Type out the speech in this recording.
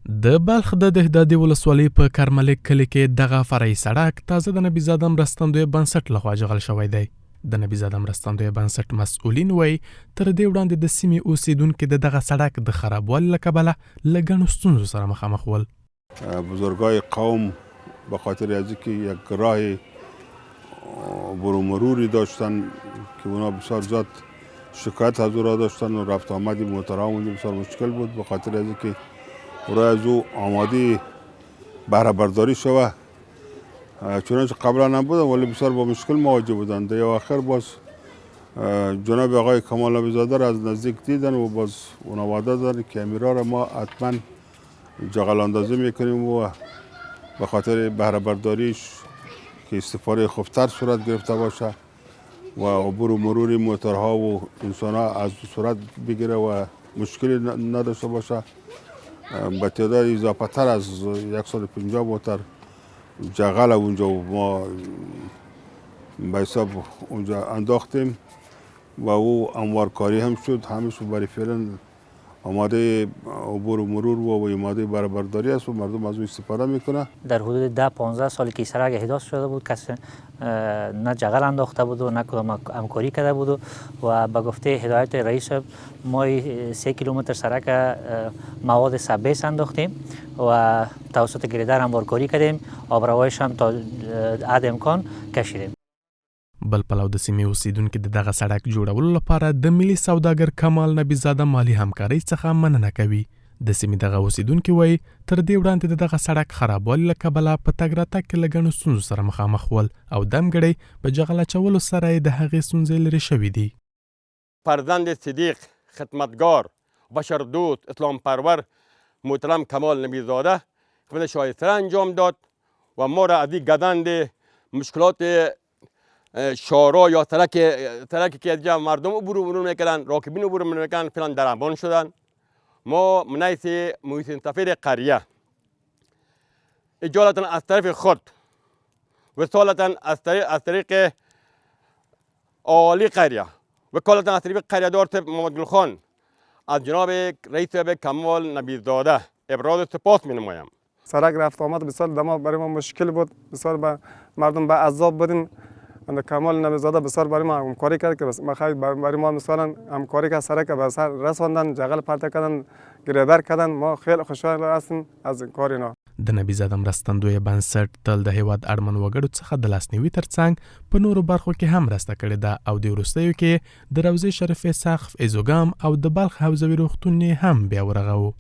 د بلخ د دهدادي ولسوالۍ په کرملک کلي کې دغه فرعي سړک تازه د نبي زاده مرستندوی بنسټ لخوا جغل شوی دی. د نبي زاده مرستندوی بنسټ مسؤلین وایي تر دې وړاندې د سیمې اوسیدونکو د دغه سړک د خرابوالي له کبله له ګڼو ستونزو سره مخامخ ول. بزرگای قوم به خاطر از اینکه یک راه برومروری داشتن که اونا بسیار زیاد شکایت از او را داشتن و رفت آمدی موترها اونجا بسیار مشکل بود. به خاطر از اینکه راه از او آماده بهره برداری شوه، چنانچه قبلا نبودن ولی بسیار با مشکل مواجه بودن. در آخر باز جناب آقای کمال نبی زاده را از نزدیک دیدن و باز اونا وعده دادن که امیرا را ما حتما جغل اندازی میکنیم و به خاطر بهره برداریش که استفاده خوبتر صورت گرفته باشه و عبور و مرور موترها و انسانها از صورت بگیره و مشکلی نداشته باشه. به تعداد اضافه تر از 150 موتر جغل اونجا ما به حساب اونجا انداختیم و او اموارکاری هم شد. همیشه برای فعلا آماده عبور و مرور و آماده بهره برداری است و مردم از اون استفاده میکنه. در حدود 10-15 سال که سرک احداث شده بود کسی نه جغل انداخته بود و نه کدام همکاری کرده بود و به گفته هدایت رئیس ما 3 کیلومتر سرک مواد سبیس انداختیم و توسط گریدر همکاری کردیم. آبروایش هم تا حد امکان کشیدیم. بل پلو د سیمې اوسیدونکو د دغه سړک جوړولو لپاره د ملي سوداګر کمال نبي زاده مالی همکارۍ څخه مننه کوي. د سیمې دغه اوسیدونکي وایي تر دې وړاندې د دغه سړک خرابوالي له کبله په تګ راتګ کې له ګڼو ستونزو سره مخامخ ول او دمګړی په جغل اچولو سره یې د هغې ستونزې لرې شوي دي. فرزند صدیق، خدمتگار، بشردوست، اسلام پرور محترم کمال نبی زاده خدمت شایسته انجام داد و ما را از این گدند مشکلات شارع یا ترکی که از مردم عبور میکنن، راکبین عبور میکنن فعلا در امان شدن. ما منیس محسن سفیر قریه اجالتا از طرف خود وصالتا از طریق عالی قریه وکالتا از طریق قریه دار محمد گل خان از جناب رئیس کمال نبی زاده ابراز سپاس می نمایم. سرک رفت آمد بسیار برای ما مشکل بود، بسیار به مردم به عذاب بودیم. کمال نبی زاده بسیار برای ما همکاری کرد که برای ما مثلا همکاری که سرک به سر رساندن، جغل پرت کردن، گریدر کردن. ما خیلی خوشحال هستیم از این کار اینا. د نبي زاده مرستندوی بنسټ تل د هیواد اړمن وګړو څخه د لاسنیوي ترڅنګ په نورو برخو کې هم مرسته کړې ده او د وروستیو کې د روضې شریفې سقف ایزوګام او د بلخ حوزوي روغتون هم بیا ورغو.